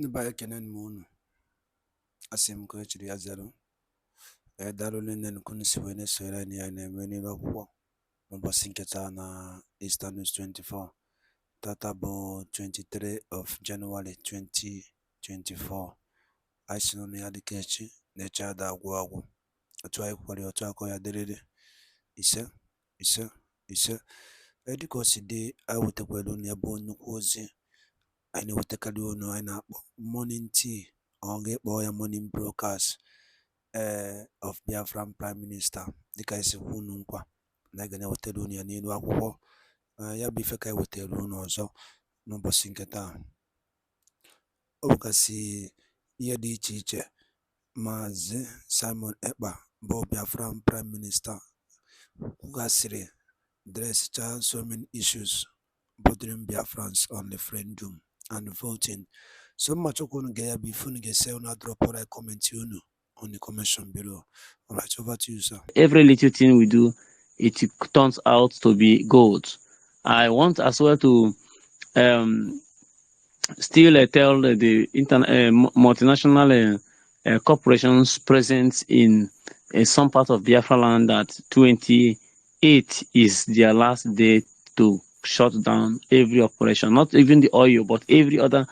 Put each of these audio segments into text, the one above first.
Nibaya kenen munu asim ko chiri azaro dalo linen kun siwene sera ni ane meni bakwo mabasinketa na Eastern News 24 tatabo 23 of January 2024 aisino ni adikechi necha da agwagwo otu anyị kwere otu akọ ya dịrịrị ise ise ise dịka o si dị anyị wetakwara unu ya bụ nnukwu ozi anyị na-ewetakarị unu anyị na-akpọ morning tea ọ ga-ekpọ ya morning broadcast of Biafran Prime Minister dịka anyị si kwu unu nkwa na anyị ga na-ewetara unu ya n'elu akwụkwọ ya bụ ife ka anyị wetara unu ọzọ n'ụbọchị nke taa. Ọ bụgasị ihe dị iche iche Maazị Simon Ekpa bụ Biafran Prime Minister kwugasịrị dresịcha so many issues bothering Biafrans on referendum and voting. So much unu ga-ya bụ ife unu ga-ese unu drop a comment unu on the comment below. All right, over to you, sir. Every little thing we do, it turns out to be gold. I want as well to still tell the multinational corporations present in some part of Biafra land that 28 is their last day to shut down every operation, not even the oil, but every other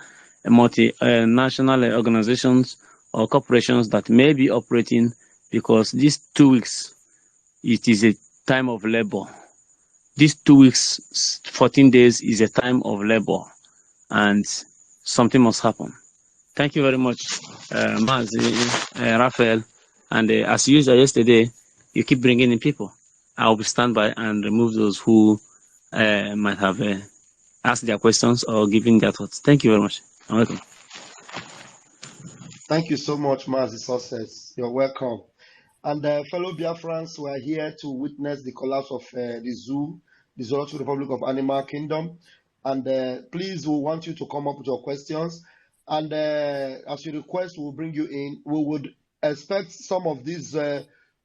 multinational organizations or corporations that may be operating, because these 2 weeks, it is a time of labor. These 2 weeks, 14 days is a time of labor, and something must happen. Thank you very much, Raphael. And as usual yesterday, you keep bringing in people. I will stand by and remove those who might have asked their questions or given their thoughts. Thank you very much. I'm welcome. Thank you so much, Mazi Success. You're welcome. And fellow Biafrans, we are here to witness the collapse of the zoo, the Zoological Republic of Animal Kingdom. And please, we want you to come up with your questions. And as you request, we'll bring you in. We would expect some of these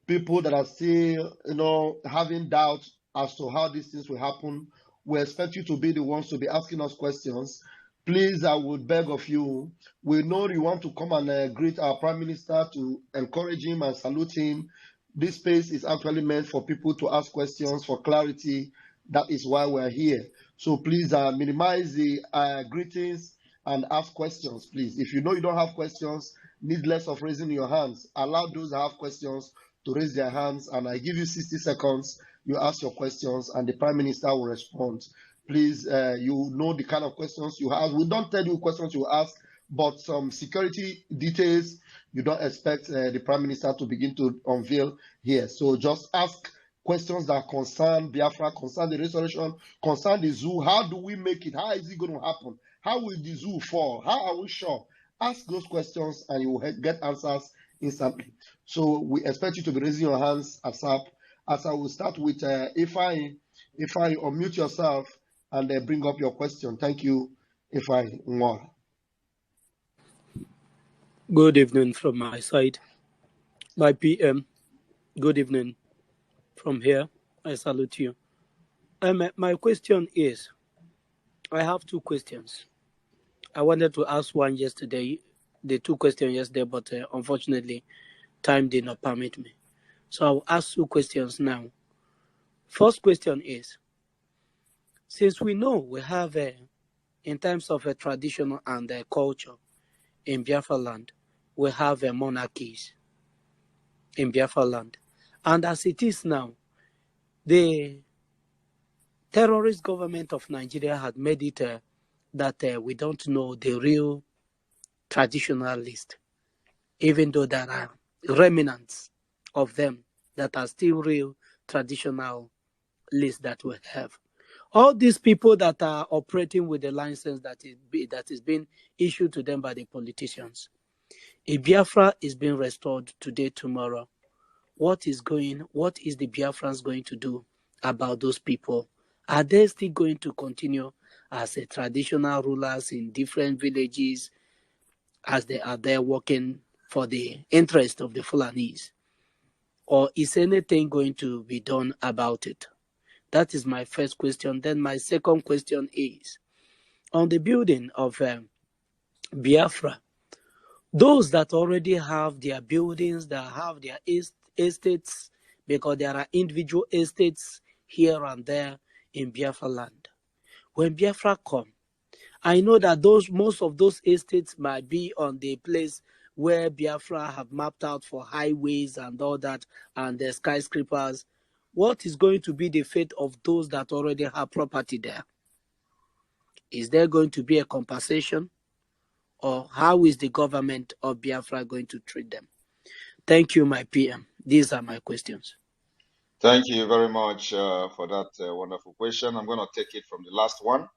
people that are still, having doubts as to how these things will happen. We expect you to be the ones to be asking us questions. Please, I would beg of you. We know you want to come and greet our Prime Minister, to encourage him and salute him. This space is actually meant for people to ask questions for clarity. That is why we're here. So please minimize the greetings and ask questions, please. If you know you don't have questions, need less of raising your hands. Allow those that have questions to raise their hands, and I give you 60 seconds. You ask your questions, and the Prime Minister will respond. Please, you know the kind of questions you have. We don't tell you questions you ask, but some security details you don't expect the Prime Minister to begin to unveil here. So just ask questions that concern Biafra, concern the restoration, concern the zoo. How do we make it? How is it going to happen? How will the zoo fall? How are we sure? Ask those questions and you will get answers instantly. So we expect you to be raising your hands ASAP. As I will start with Ifeanyi. Ifeanyi, unmute yourself and bring up your question. Thank you, Ifeanyi. Good evening from my side. My PM, good evening from here. I salute you. My question is, I have 2 questions. I wanted to ask one yesterday, the 2 questions yesterday, but unfortunately, time did not permit me. So I'll ask 2 questions now. First question is, since we know we have, in terms of a traditional and culture in Biafra land, we have monarchies in Biafra land. And as it is now, the terrorist government of Nigeria had made it that we don't know the real traditional list, even though there are remnants of them that are still real traditional lists that we have. All these people that are operating with the license that is being issued to them by the politicians, if Biafra is being restored today, tomorrow, what is the Biafrans going to do about those people? Are they still going to continue as a traditional rulers in different villages as they are there working for the interest of the Fulanese? Or is anything going to be done about it? That is my first question. Then my second question is, on the building of Biafra, those that already have their buildings, that have their estates, because there are individual estates here and there in Biafra land. When Biafra come, I know that most of those estates might be on the place where Biafra have mapped out for highways and all that, and the skyscrapers. What is going to be the fate of those that already have property there? Is there going to be a compensation? Or how is the government of Biafra going to treat them? Thank you, my PM. These are my questions. Thank you very much for that wonderful question. I'm going to take it from the last one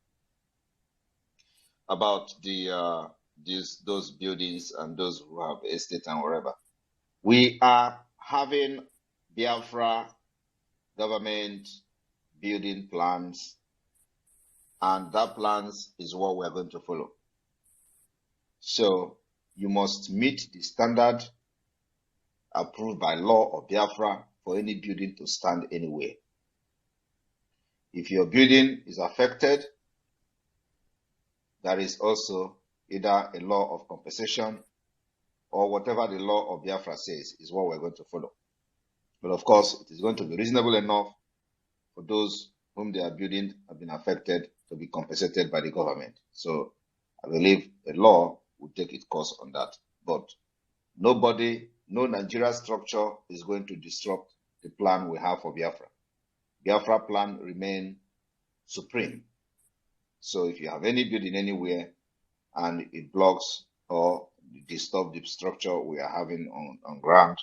about the those buildings and those who have estate and wherever. We are having Biafra government building plans, and that plans is what we're going to follow. So you must meet the standard approved by law of Biafra for any building to stand anywhere. If your building is affected, there is also either a law of compensation or whatever the law of Biafra says is what we're going to follow. But of course, it is going to be reasonable enough for those whom their buildings have been affected to be compensated by the government. So I believe the law will take its course on that. But nobody, no Nigeria structure is going to disrupt the plan we have for Biafra. Biafra plan remain supreme. So if you have any building anywhere and it blocks or disturb the structure we are having on ground,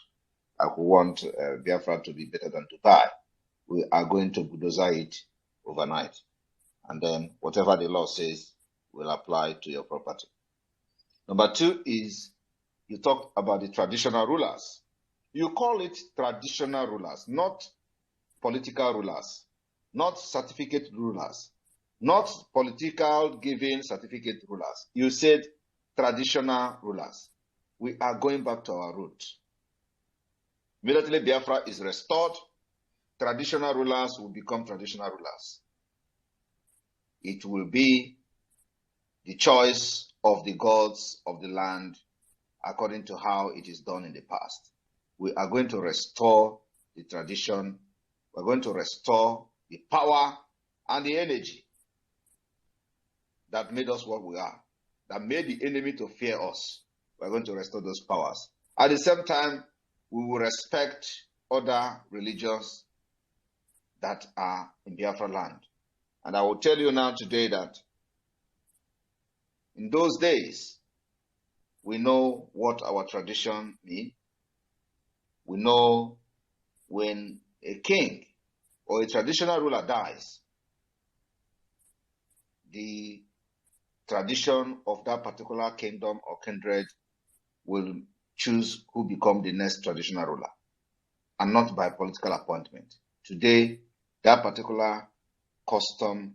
I would want Biafra to be better than Dubai. We are going to bulldozer it overnight. And then whatever the law says will apply to your property. Number two is you talked about the traditional rulers. You call it traditional rulers, not political rulers, not certificate rulers, not political giving certificate rulers. You said traditional rulers. We are going back to our roots. Immediately Biafra is restored, traditional rulers will become traditional rulers. It will be the choice of the gods of the land according to how it is done in the past. We are going to restore the tradition. We're going to restore the power and the energy that made us what we are, that made the enemy to fear us. We're going to restore those powers. At the same time, we will respect other religions that are in Biafra land. And I will tell you now today that in those days, we know what our tradition means. We know when a king or a traditional ruler dies, the tradition of that particular kingdom or kindred will choose who become the next traditional ruler, and not by political appointment. Today, that particular custom,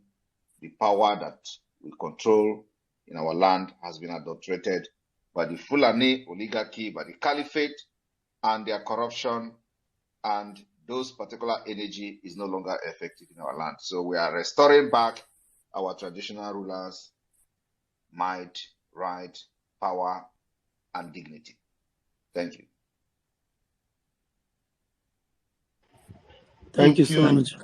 the power that we control in our land has been adulterated by the Fulani oligarchy, by the caliphate, and their corruption, and those particular energy is no longer effective in our land. So we are restoring back our traditional rulers' might, right, power, and dignity. Thank you. Thank you so much.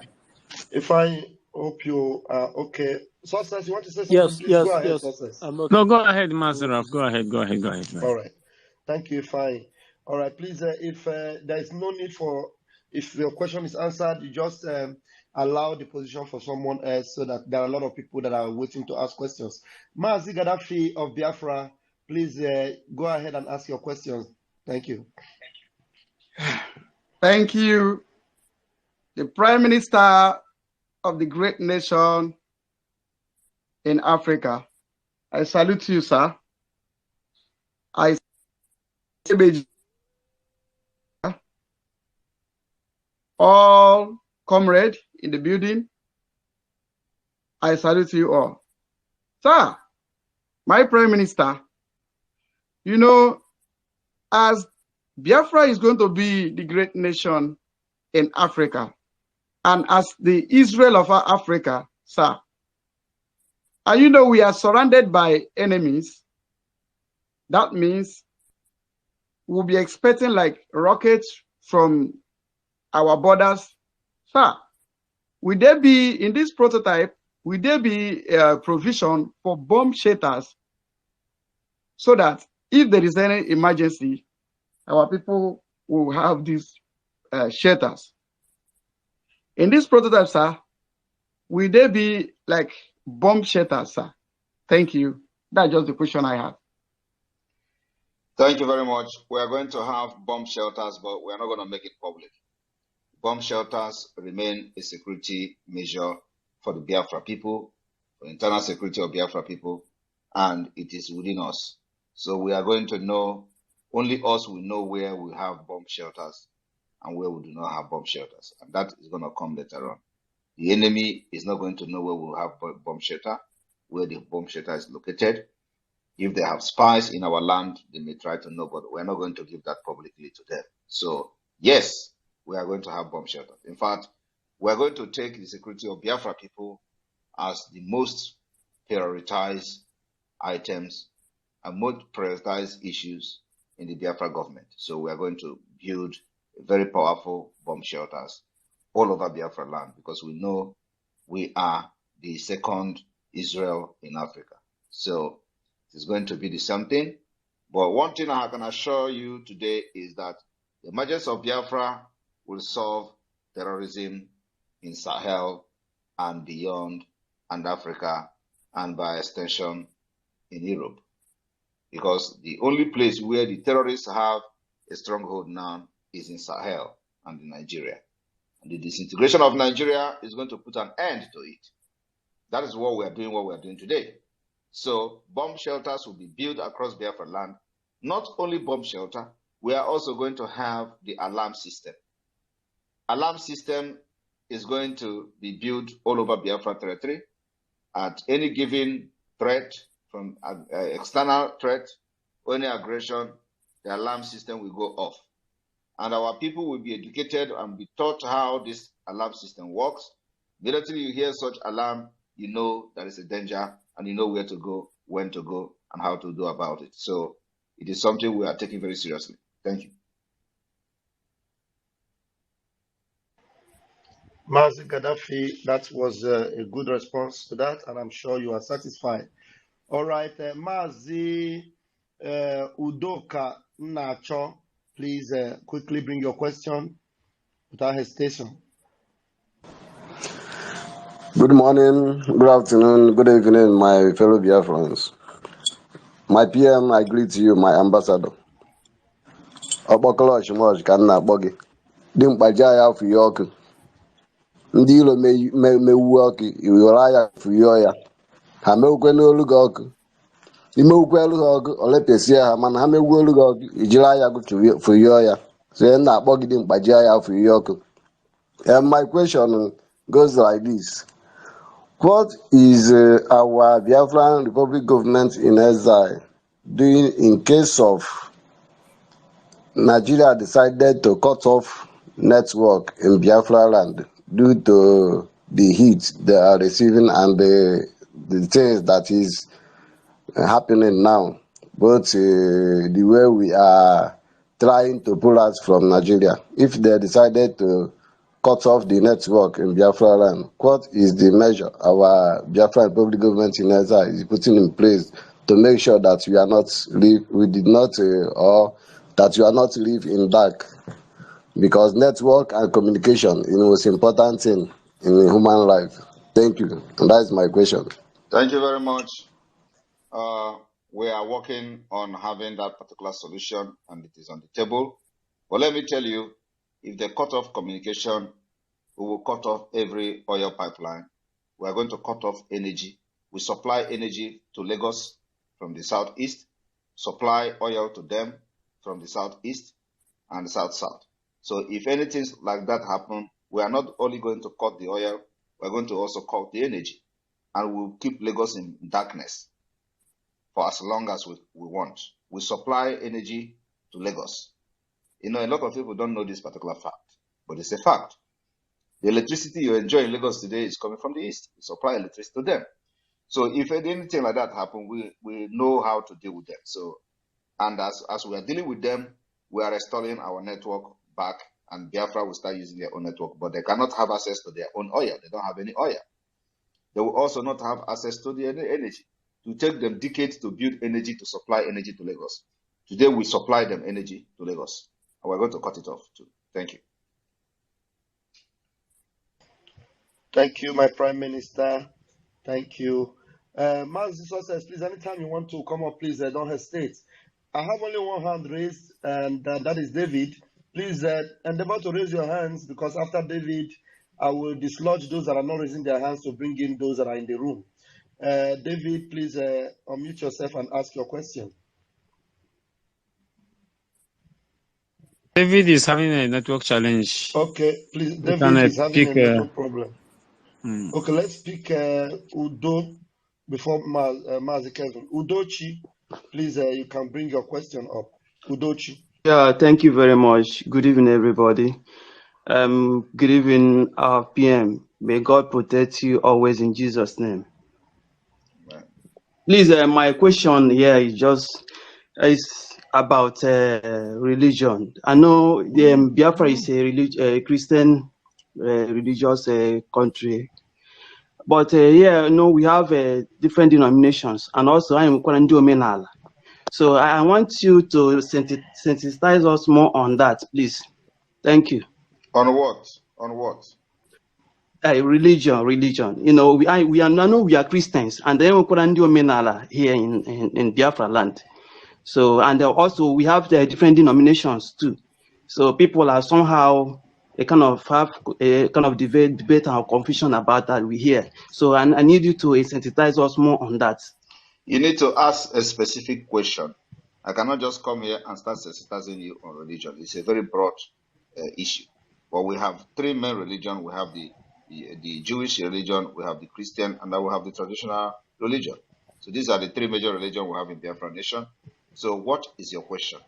If I hope you are okay. Success, you want to say something? Yes, Please yes, go ahead, yes. Success. No, go ahead, Mazarov. Go ahead. All right. Thank you, fine. All right, please, if there is no need for, if your question is answered, you just allow the position for someone else, so that there are a lot of people that are waiting to ask questions. Mazi Gaddafi of Biafra, please go ahead and ask your questions. Thank you. Thank you. The Prime Minister of the great nation in Africa. I salute you, sir. I all comrades in the building. I salute you all. Sir, my Prime Minister, you know, as Biafra is going to be the great nation in Africa, and as the Israel of Africa, sir, and you know we are surrounded by enemies. that means we'll be expecting like rockets from our borders. Sir, will there be, in this prototype, will there be a provision for bomb shelters so that if there is any emergency, our people will have these shelters? In this prototype, sir, will there be like bomb shelters, sir? Thank you. That's just the question I have. Thank you very much. We are going to have bomb shelters, but we are not going to make it public. Bomb shelters remain a security measure for the Biafra people, for internal security of Biafra people, and it is within us. So we are going to know, only us will know where we have bomb shelters and where we do not have bomb shelters. And that is going to come later on. The enemy is not going to know where we will have bomb shelter, where the bomb shelter is located. If they have spies in our land, they may try to know, but we're not going to give that publicly to them. So, yes, we are going to have bomb shelters. In fact, we're going to take the security of Biafra people as the most prioritized items and most prioritized issues in the Biafra government. So we are going to build very powerful bomb shelters all over Biafra land, because we know we are the second Israel in Africa. So it's going to be the same thing. But one thing I can assure you today is that the emergence of Biafra will solve terrorism in Sahel and beyond, and Africa, and by extension in Europe. Because the only place where the terrorists have a stronghold now is in Sahel and in Nigeria. And the disintegration of Nigeria is going to put an end to it. That is what we are doing today. So bomb shelters will be built across Biafra land. Not only bomb shelter, we are also going to have the alarm system. Alarm system is going to be built all over Biafra territory. At any given threat, from external threat or any aggression, the alarm system will go off. And our people will be educated and be taught how this alarm system works. Immediately you hear such alarm, you know there is a danger, and you know where to go, when to go, and how to do about it. So it is something we are taking very seriously. Thank you. Mazi Gaddafi, that was a good response to that, and I'm sure you are satisfied. All right, Mazi Udoka Nacho, please quickly bring your question without hesitation. Good morning, good afternoon, good evening, my fellow Biafrans. My PM, I greet you, my ambassador. Ọkpọkọlọ Ọchịmọchị ka m na-akpọ gị. Dị mkpaji agha afọ ihe ọkụ. Ndị ilo mewuo ọkụ, iwere agha fụyọọ ya. Ha mewukwe n'olu gị ọkụ. Imewukwe elu ha ọkụ, olepịasịa ha, mana ha mewuo olu gị ọkụ, ijiri agha gị fụyọọ ya. So m na-akpọ gị dị mkpaji agha afọ ihe ọkụ. My question goes like this. What is our Biafran Republic government in exile doing in case of Nigeria decided to cut off network in Biafra land due to the heat they are receiving and the things that is happening now, but the way we are trying to pull out from Nigeria? If they decided to cut off the network in Biafra land, what is the measure our Biafra Republic government in exile is putting in place to make sure that we are not that you are not live in dark? Because network and communication is the most important thing in human life. Thank you. And that is my question. Thank you very much. We are working on having that particular solution, and it is on the table. But let me tell you, if they cut off communication, we will cut off every oil pipeline. We are going to cut off energy. We supply energy to Lagos from the southeast, supply oil to them from the southeast and the south-south. So if anything like that happens, we are not only going to cut the oil, we're going to also cut the energy. And we'll keep Lagos in darkness for as long as we want. We supply energy to Lagos. You know, a lot of people don't know this particular fact, but it's a fact. The electricity you enjoy in Lagos today is coming from the east. We supply electricity to them. So if anything like that happens, we know how to deal with them. So And as we are dealing with them, we are restoring our network back, and Biafra will start using their own network, but they cannot have access to their own oil. They don't have any oil. They will also not have access to the energy. It will take them decades to build energy, to supply energy to Lagos. Today, we supply them energy to Lagos. And we're going to cut it off too. Thank you. Thank you, my Prime Minister. Thank you. Mazi Success, please, anytime you want to come up, please don't hesitate. I have only one hand raised, and that is David. Please endeavor to raise your hands, because after David, I will dislodge those that are not raising their hands to bring in those that are in the room. David, please unmute yourself and ask your question. David is having a network challenge. Okay, please. We David can is having a pick. network problem. Okay, let's pick Udo before Mazi Kevin. Udochi, please, you can bring your question up. Udochi. Yeah, thank you very much. Good evening, everybody. Good evening, our PM. May God protect you always in Jesus' name. Right. Please, my question here is about religion. I know Biafra is a Christian religious country, but here, we have different denominations, and also I am Omenala. So I want you to sensitize us more on that, please. Thank you. On what? On what? Religion. We are Christians, and then we put Omenala here in Biafra land. So, and also we have the different denominations too. So people are somehow have a kind of debate and confusion about that we hear. So I need you to sensitize us more on that. You need to ask a specific question. I cannot just come here and start sensitizing you on religion. It's a very broad issue. But we have three main religions. We have the Jewish religion, we have the Christian, and then we have the traditional religion. So these are the three major religions we have in Biafra Nation. So what is your question?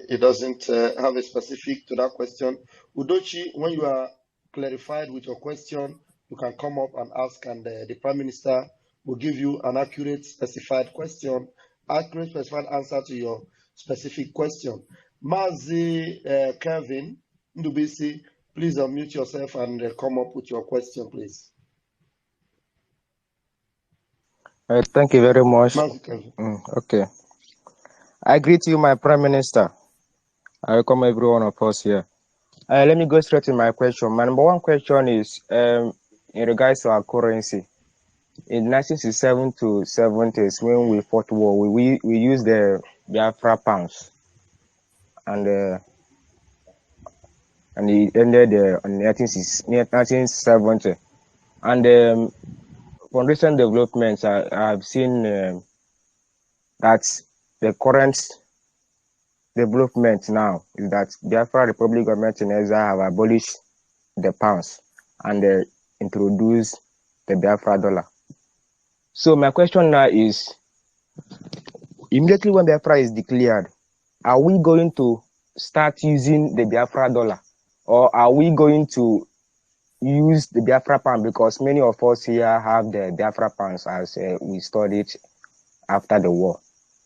It doesn't have a specific to that question. Udochi, when you are clarified with your question, you can come up and ask, and the Prime Minister will give you an accurate, specified answer to your specific question. Mazi Kevin Ndubisi, please unmute yourself and come up with your question, please. Thank you very much. Mazi Kevin. Okay. I greet you, my Prime Minister. I welcome every one of us here. Let me go straight to my question. My number one question is in regards to our currency. In 1967 to 70s, when we fought war, we used the Biafra pounds, and it ended in 1970. And from recent developments, I've seen that the current development now is that Biafra Republic Government in exile have abolished the pounds and introduced the Biafra dollar. So my question now is, immediately when Biafra is declared, are we going to start using the Biafra dollar, or are we going to use the Biafra pound? Because many of us here have the Biafra pounds as we studied after the war.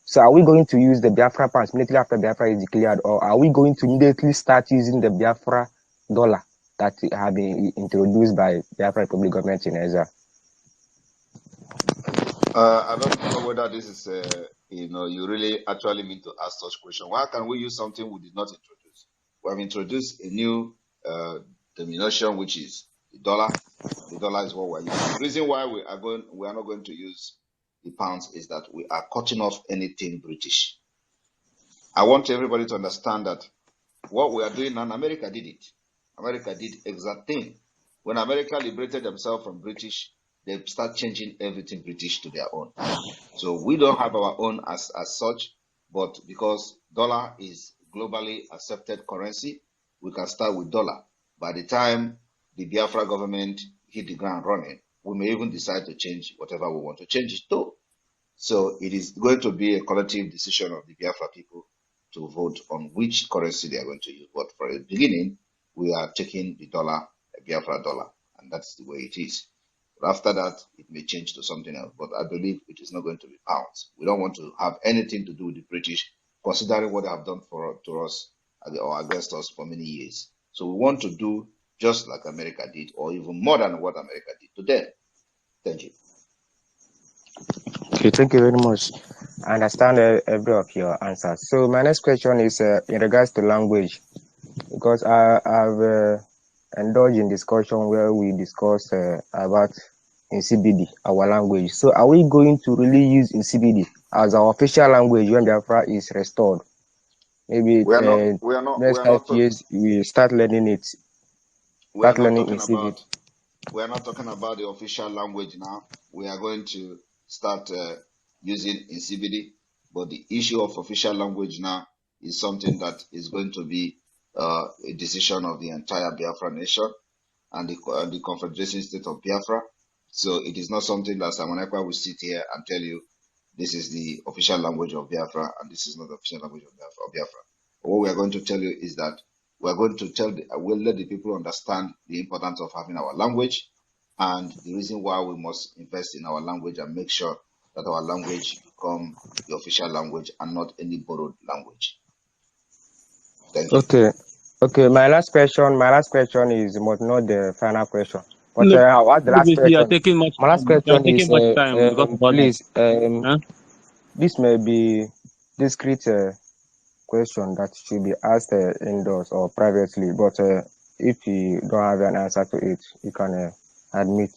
So are we going to use the Biafra pounds immediately after Biafra is declared, or are we going to immediately start using the Biafra dollar that have been introduced by Biafra Republic Government in exile? I don't know whether this is, you really actually mean to ask such question. Why can we use something we did not introduce? We have introduced a new denomination, which is the dollar. The dollar is what we're using. The reason why we are not going to use the pounds is that we are cutting off anything British. I want everybody to understand that what we are doing now, America did it. America did exact thing. When America liberated themselves from British, they start changing everything British to their own. So we don't have our own as such, but because dollar is globally accepted currency, we can start with dollar. By the time the Biafra government hit the ground running, we may even decide to change whatever we want to change it to. So it is going to be a collective decision of the Biafra people to vote on which currency they are going to use. But for the beginning, we are taking the dollar, the Biafra dollar, and that's the way it is. But after that, it may change to something else. But I believe it is not going to be pounds. We don't want to have anything to do with the British, considering what they have done to us or against us for many years. So we want to do just like America did, or even more than what America did to them. Thank you. Okay, thank you very much. I understand every of your answers. So my next question is in regards to language, because I've indulged in discussion where we discuss about CBD, our language. So are we going to really use CBD as our official language when Biafra is restored? Maybe We are next 5 years we start learning it. We are not CBD. talking about the official language now. We are going to start using in CBD, but the issue of official language now is something that is going to be a decision of the entire Biafra nation and the Confederation State of Biafra. So it is not something that Samonekwa will sit here and tell you this is the official language of Biafra and this is not the official language of Biafra. What we are going to tell you is that we're going to we'll let the people understand the importance of having our language and the reason why we must invest in our language and make sure that our language become the official language and not any borrowed language. Thank you. Okay. My last question is not the final question. But Look, what the last question? you are taking much My last time. You are question is, taking much time because of all please, Huh? this may be discreet question that should be asked indoors or privately, but if you don't have an answer to it, you can admit.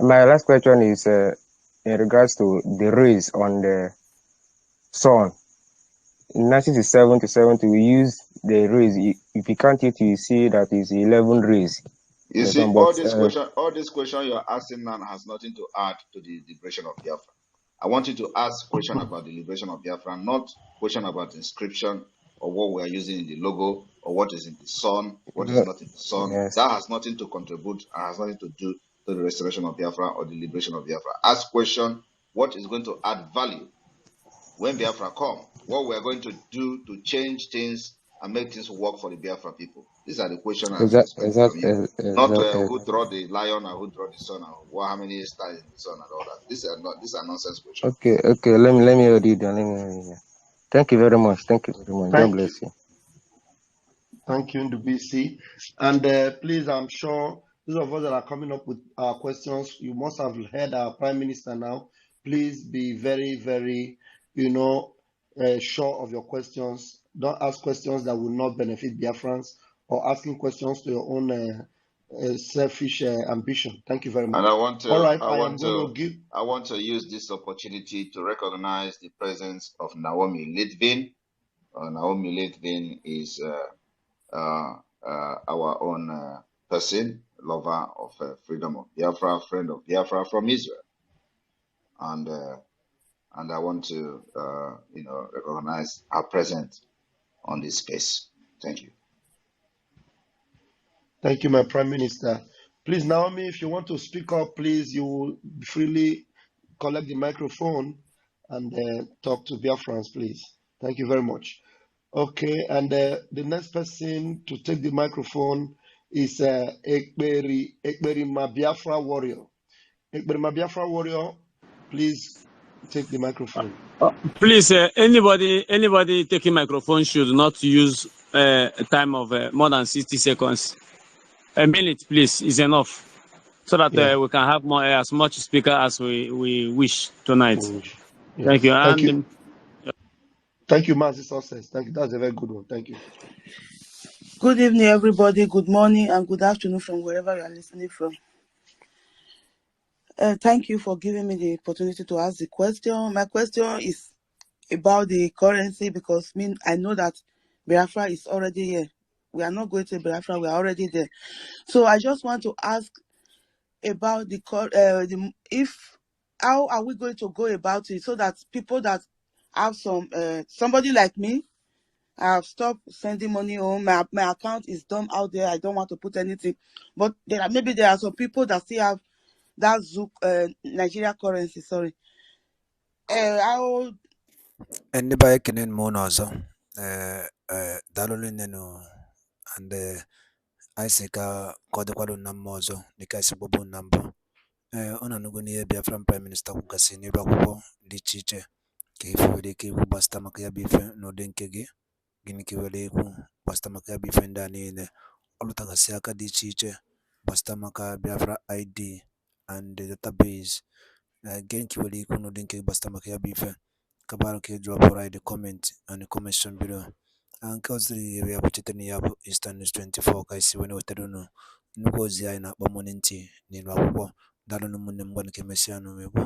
My last question is in regards to the rays on the sun. In 1967 to 70, we use the rays. If you count it, you see that it's 11 rays. You see, all this question you're asking now has nothing to add to the liberation of Biafra. I want you to ask question about the liberation of Biafra, not question about the inscription or what we are using in the logo or what is in the sun, what is not in the sun. Yes. That has nothing to contribute and has nothing to do to the restoration of Biafra or the liberation of Biafra. Ask question, what is going to add value when Biafra come? What we are going to do to change things and make things work for the Biafra people? These are the questions I'm expecting from you. Not who draw the lion or who draw the sun or how many stars in the sun and all that. These are nonsense questions. Okay. Let me read it. Thank you very much. God bless you. Thank you, Ndubisi. And please, I'm sure those of us that are coming up with our questions, you must have heard our Prime Minister now. Please be very, very, sure of your questions. Don't ask questions that will not benefit Biafrans or asking questions to your own selfish ambition. Thank you very much. And I want to use this opportunity to recognize the presence of Naomi Litvin. Naomi Litvin is our own person, lover of freedom of Biafra, friend of Biafra from Israel, and I want to recognize her presence on this space. Thank you. Thank you, my Prime Minister. Please, Naomi, if you want to speak up, please, you will freely collect the microphone and talk to Biafrans, please. Thank you very much. Okay, and the next person to take the microphone is Ekberima Biafra Warrior. Ekberima Biafra Warrior, please take the microphone. Please, anybody taking microphone should not use a time of more than 60 seconds. A minute, please, is enough, so that we can have as much speaker as we wish tonight. Yes. Thank you. Thank you. Thank you, Master Success. Thank you. That's a very good one. Thank you. Good evening, everybody. Good morning and good afternoon from wherever you are listening from. Thank you for giving me the opportunity to ask the question. My question is about the currency, because I know that Biafra is already here. We are not going to Biafra, we are already there. So I just want to ask about how are we going to go about it so that people that have somebody like me, I have stopped sending money home. My account is dumb out there. I don't want to put anything. But there are some people that still have that Zouk Nigeria currency. Sorry. Anybody can moon also. Dalolin and I think Kodakalo Namozo, Nikasi Bobo number. ọ na-anụgo n'ihe Biafran Prime Minister kwugasị n'elu akwụkwọ dị iche iche ka ife nwere ike ikwu gbasịta maka ya bụ ife n'ụdị nke gị, gịnị ka nwere ikwu gbasịta maka ya bụ ife ndị a niile ọ lụtagasị aka dị iche iche gbasịta maka Biafra ID and the database. Gịnị ka nwere ikwu n'ụdị nke gbasịta maka ya bụ ife kabarụ ka drọpụrụ anyị the comment and the comment section below. Nke ọzọ ihe ya bụ cheta na ya bụ Eastern News 24 ka isi wee na-wetara unu nnukwu ozi anyị na-akpọ morning tea n'elu akwụkwọ. Daalụ ụmụnne m, gwanụ ka emesịa n'ụmụ Igbo.